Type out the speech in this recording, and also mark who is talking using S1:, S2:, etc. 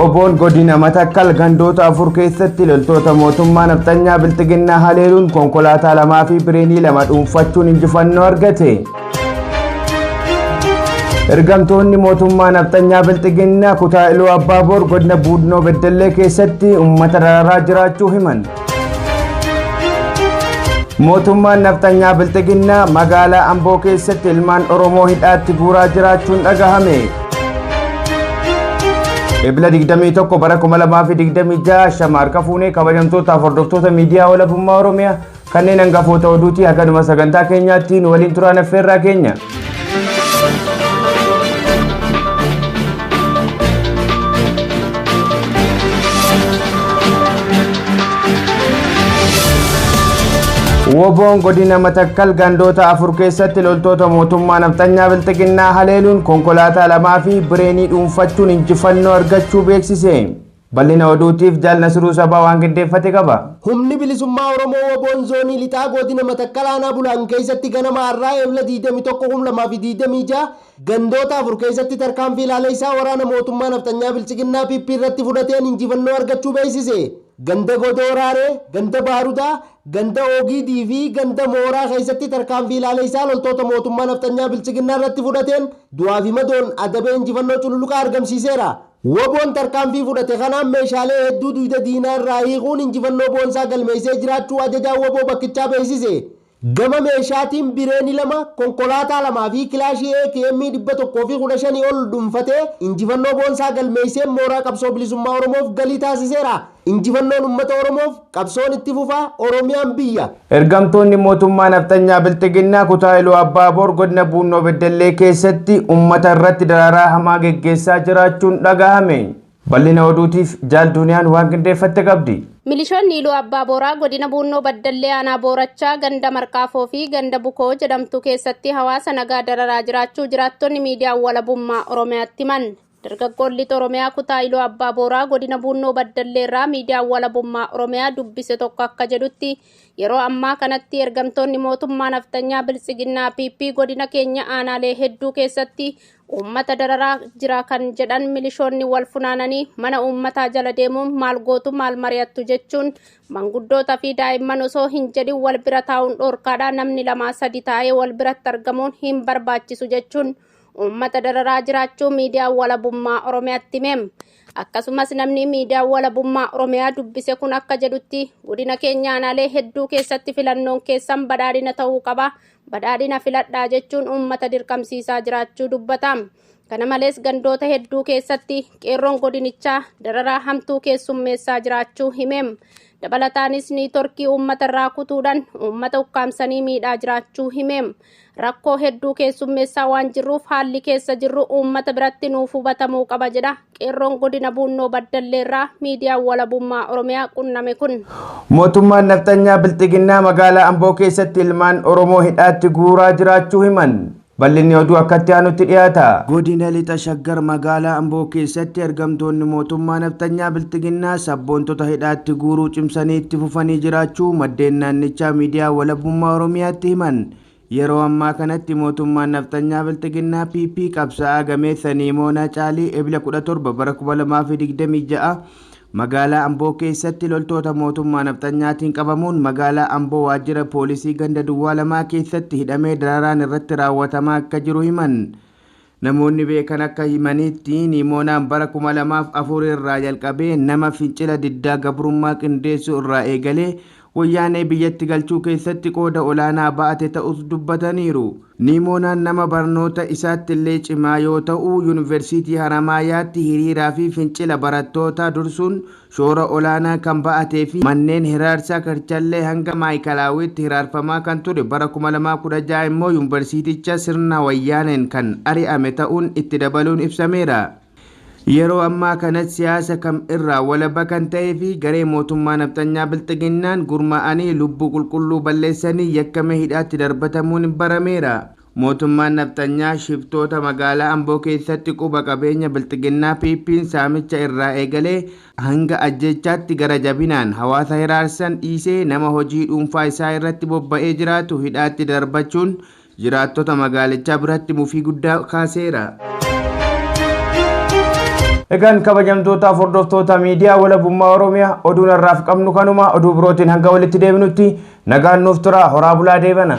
S1: Woboon godina Matakkal gandoota afur keessatti loltoota mootummaa nafxanyaa bilxiginnaa haleeluun konkolaataa lamaa fi bireenii lama dhuunfachuun injifannoo argate. Ergamtoonni mootummaa nafxanyaa bilxiginnaa kutaa Iluu Abbaaboor godina Buudnoo Beddellee keessatti uummata dararaa jiraachuu himan. Mootummaan nafxanyaa bilxiginnaa magaalaa Amboo keessatti ilmaan Oromoo hidhaatti guuraa jiraachuun dhagahame. Ebla 21 bara 2026 Shamarka Fuunee kabajamtoota hordoftoota miidiyaa walabummaa Oromiyaa kanneen hangafoota oduutii akkanuma sagantaa keenyaatti nu waliin turaan affeerraa keenya. Woboon godina Matakkal gandoota afur keessatti loltoota mootummaa nafxanyaa bilxiginnaa haleeluun konkolaataa lamaa fi bireenii dhuunfachuun injifannoo argachuu beeksise. Bal'ina oduutiif Jaal Nasruu Sabaa waan qindeeffate qaba.
S2: Humni bilisummaa Oromoo Woboon zoonii lixaa godina Matakkal aanaa Bulaan keessatti ganama har'aa Ebla 21 gandoota afur keessatti tarkaanfii ilaalaa isaa waraana mootummaa nafxanyaa bilxiginnaa PP irratti fudhateen injifannoo argachuu beeksise. Ganda Godooraaree, Ganda Baarudaa, Ganda Oogidii fi Ganda Mooraa keessatti tarkaanfii ilaalaa isaa loltoota mootummaa nafxanyaa bilxiginnaa irratti fudhateen du'aa fi madoon adabee injifannoo cululuqaa argamsiiseera. Woboon tarkaanfii fudhate kanaan meeshaalee hedduu duyda diinaa irraa hiikuun injifannoo boonsaa galmeessee jiraachuu ajajaa Woboo bakkichaa beeksise. Gama meeshaatiin bireenii lama, konkolaataa lamaa fi kilaashii AKM 115 ol dhuunfatee injifannoo boonsaa galmeessee mooraa qabsoo bilisummaa Oromoof galii taasiseera. Injifannoon uummata Oromoof qabsoon itti fufaa Oromiyaan biyya.
S1: Ergamtoonni mootummaa nafxanyaa bilxiginnaa kutaa Iluu Abbaaboor godina Buunoo Beddellee keessatti uummata irratti dararaa hamaa geggeessaa jiraachuun dhagahame. Bal'ina oduutiif Jaal Duniyaan waan qindeeffatte qabdi.
S3: Milishoonni Iluu Abbaaboraa godina Buunoo Beddellee aanaa Boorachaa ganda Markaafoo fi ganda Bukoo jedhamtu keessatti hawaasa nagaa dararaa jiraachuu jiraattonni miidiyaa walabummaa Oromiyaatti himan. Dargaggoonni Oromiyaa kutaa Iluu Abbaaboraa godina Buunoo Beddellee irraa miidiyaa walabummaa Oromiyaa dubbise tokko akka jedhutti yeroo ammaa kanatti ergamtoonni mootummaa nafxanyaa bilxiginnaa PP godina keenya aanaalee hedduu keessatti uummata dararaa jira kan jedhan milishoonni wal funaananii mana uummataa jala deemuun maal gootu maal mari'attu jechuun manguddoota fi daa'imman osoo hin jedhin wal bira taa'uun dhorkaadha namni lama sadi taa'ee wal biratti argamuun hin barbaachisu jechuun uummata dararaa jiraachuu miidiyaa walabummaa Oromiyaatti himem. Akkasumas namni miidiyaa walabummaa Oromiyaa dubbise kun akka jedhutti godina keenya aanaalee hedduu keessatti filannoon keessan badhaadhina ta'uu qaba. Badhaadhina filadhaa jechuun uummata dirqamsiisaa jiraachuu dubbata. Kana malees gandoota hedduu keessatti qeerroon godinichaa dararaa hamtuu keessummeessaa jiraachuu himem. Dabalataanis niitorkii uummata irraa kutuudhaan uummata ukkaamsanii miidhaa jiraachuu himem. Rakkoo hedduu keessummeessaa waan jirruuf haalli keessa jirru uummata biratti nuuf hubatamuu qaba jedha qeerroon godina Buunoo Beddellee irraa miidiyaa walabummaa Oromiyaa qunname kun.
S1: Mootummaan nafxanyaa bilxiginnaa magaalaa Amboo keessatti ilmaan Oromoo hidhaatti guuraa jiraachuu himan. Bal'inni oduu akkatti aanutti dhiyaata. Godina lixa Shaggar magaalaa Amboo keessatti ergamtoonni mootummaa nafxanyaa bilxiginnaa sabboontota hidhaatti guuruu cimsanii itti fufanii jiraachuu maddeen naannichaa miidiyaa walabummaa Oromiyaatti himan. Yeroo ammaa kanatti mootummaan nafxanyaa bilxiginnaa PP qabsaa'aa gameessa Niimoonaa Caalii Ebla 17 bara 2026 magaalaa Amboo keessatti loltoota mootummaa nafxanyaatiin qabamuun magaalaa Amboo waajjira poolisii ganda Duwwaa lamaa keessatti hidhamee dararaan irratti raawwatamaa akka jiru himan. Namoonni beekan akka himanitti Niimoonaan bara 2004 irraa jalqabee nama fincila diddaa gabrummaa qindeessuu irraa eegalee wayyaanee biyyatti galchuu keessatti qooda olaanaa ba'ate ta'us dubbataniiru. Niimoonaan nama barnoota isaatti illee cimaa yoo ta'u yuunivarsiitii Haramaayaatti hiriiraa fi fincila barattootaa dursuun shoora olaanaa kan ba'atee fi manneen hiraarsaa Karchallee hanga Maayikalaawwitti hiraarfamaa kan ture bara 2016 immoo yuunivarsiiticha sirna wayyaaneen kan ari'ame ta'uun itti dabaluun ibsameera. Yeroo ammaa kanatti siyaasa kam irraa walaba kan ta'ee fi garee mootummaa nafxanyaa bilxiginnaan gurmaa'anii lubbuu qulqulluu balleessanii yakkamee hidhaatti darbatamuun barameera. Mootummaan nafxanyaa shiftoota magaalaa Amboo keessatti quba qabeenya bilxiginnaa PP'n saamicha irraa eegalee hanga ajjechaatti gara jabinaan hawaasa hiraarsan dhiisee nama hojii dhuunfaa isaa irratti bobba'ee jiraatu hidhaatti darbachuun jiraattota magaalichaa biratti mufii guddaa kaaseera. Egaan kabajamtoota hordoftoota miidiyaa walabummaa Oromiyaa oduun har'aaf qabnu kanuma oduu birootiin hanga walitti deebinutti nagaan nuuf tura horaa bulaa deebana.